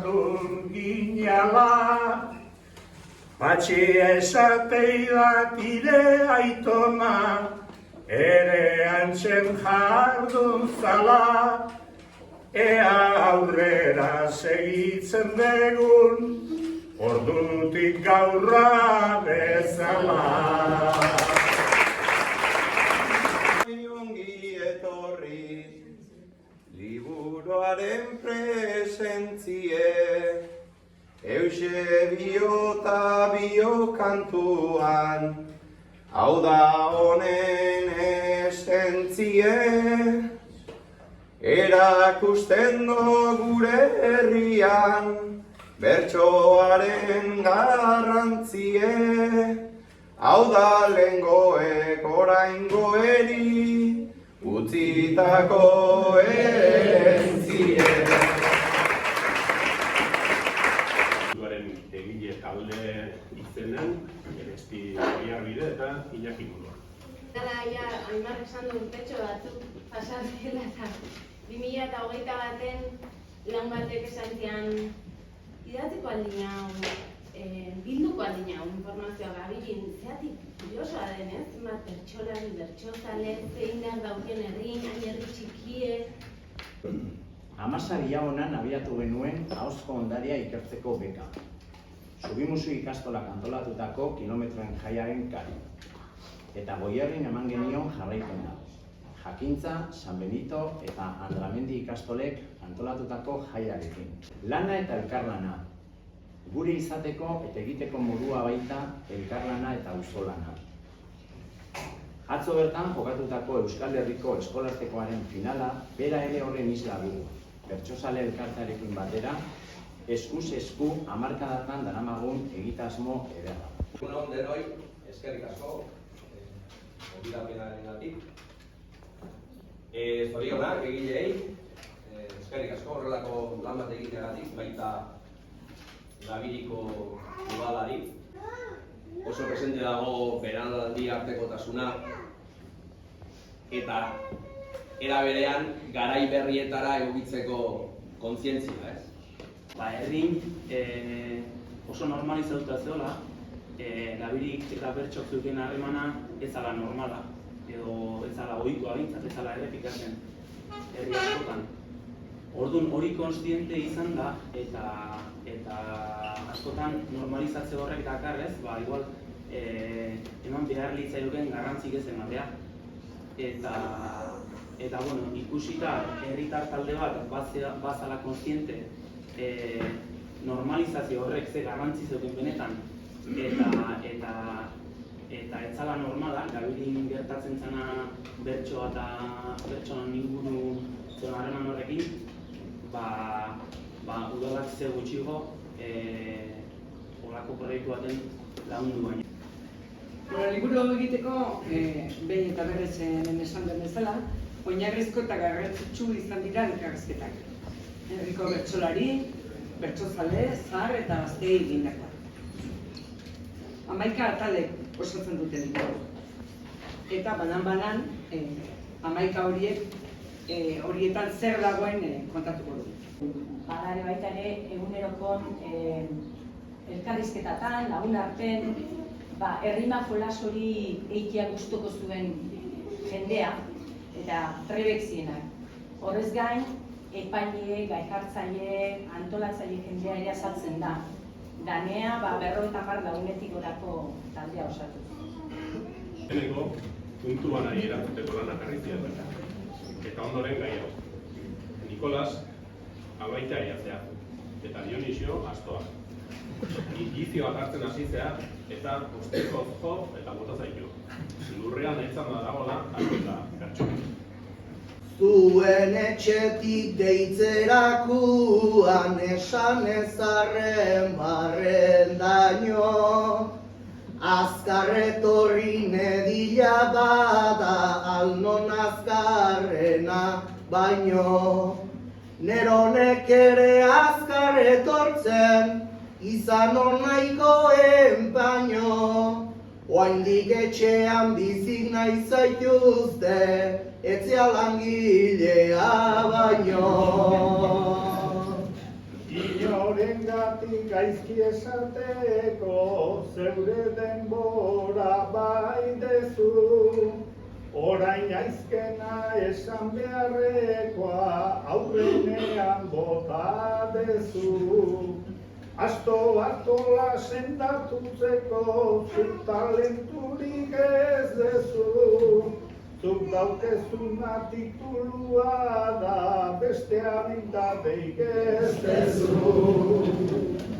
jardun ginala, patxia esatei dat ire aitona, ere antzen jardun zala, ea aurrera segitzen degun, ordutik gaurra bezala. Ongi etorri, liburuaren presentzie, Eusebio eta bio kantuan, hau da honen esentzie, erakusten do gure herrian, bertsoaren garrantzie, hau da lehengoek oraingoeri, utzitako erentzie. Egile talde izenean, Eresti Oiarbide eta Iñaki Murua. Dala, Aimar esan du urtetxo batzuk pasatzela eta 2021 lan batek esan zian idatzeko aldin hau, bilduko aldin hau informazioa gabilin, zeatik kuriosoa denez, bat bertsolari, bertsozale, zein behar dauken herrin, hain herri txikie. 12 honan abiatu genuen ahozko ondaria ikertzeko beka. Subimusu ikastolak antolatutako kilometroen jaiaren kari. Eta Goierrin eman genion jarraipena. Jakintza, San Benito eta Andramendi ikastolek antolatutako jaiarekin. Lana eta elkarlana. Gure izateko eta egiteko modua baita elkarlana eta auzolana. Atzo bertan jokatutako Euskal Herriko eskolartekoaren finala bera ere horren isla dugu. Bertsozale elkartearekin batera, eskuz esku hamarkadatan daramagun egitasmo ederra. Egun denoi, eskerrik asko, gonbidapenarengatik. Zorionak egileei, eskerrik asko horrelako lan bat egiteagatik, baita Gabiriko udalari. Oso presente dago beranaldi artekotasuna eta era berean garai berrietara egokitzeko kontzientzia, ez? Herrin oso normalizatuta zeola, Gabirik eta bertxok zeuken harremana ez ala normala, edo ez ala ohikoa bintzat, ez ala errepikatzen herri askotan. Orduan hori konstiente izan da, eta askotan normalizatze horrek dakarrez, igual eman behar litzaioken garrantzik ez ematea. Eta bueno, ikusita herritar talde bat bazala konstiente normalizazio horrek ze garrantzi zeuken benetan eta etzala normala, Gabirin gertatzen zena bertsoa eta bertsoan inguru zuen harreman horrekin, udalak ze gutxigo olako proiektu baten lagundu baina. Liburu hau egiteko, behin eta berrez hemen esan den bezala, oinarrizko eta garrantzitsu izan dira elkarrizketak. Herriko bertsolari, bertsozale, zahar eta gazteei egindakoa. 11 atalek osatzen dute liburu. Eta banan-banan, 11 horietan zer dagoen kontatuko dugu. Badare baita ere, egunerokon elkarrizketatan, lagun arten, errima jolas hori eitea gustuko zuen jendea, eta trebek zienak. Horrez gain, epaile, gaijartzaile, antolatzaile jendea ere azaltzen da. Danea, 50 lagunetik orako taldea osatu. Lehenengo, puntuan ari erantzuteko lanak arrizia eta ondoren gai hau. Nikolas, abaita aiatzea, eta Dionisio, astoa. Gizio bat hartzen hasi zea, eta osteko jo eta bota zaitu. Lurrean etzan da dagoela, eta bertxo. Zuen etxetik deitzerakuan esan ezarren barren daño, azkar etorri nedila bada alnon azkarrena baino. Neronek ere azkar etortzen, izan hor nahikoen baino, oraindik etxean bizik nahi zaituzte, etzea langilea baino. norengatik gaizki esateko, zeure denbora bai dezu. Orain aizkena esan beharrekoa, aurrenean bota dezu. Asto batola sendatutzeko, zuk talenturik ez dezu. Zuk daukezuna titulua da, beste abintateik ez dezu.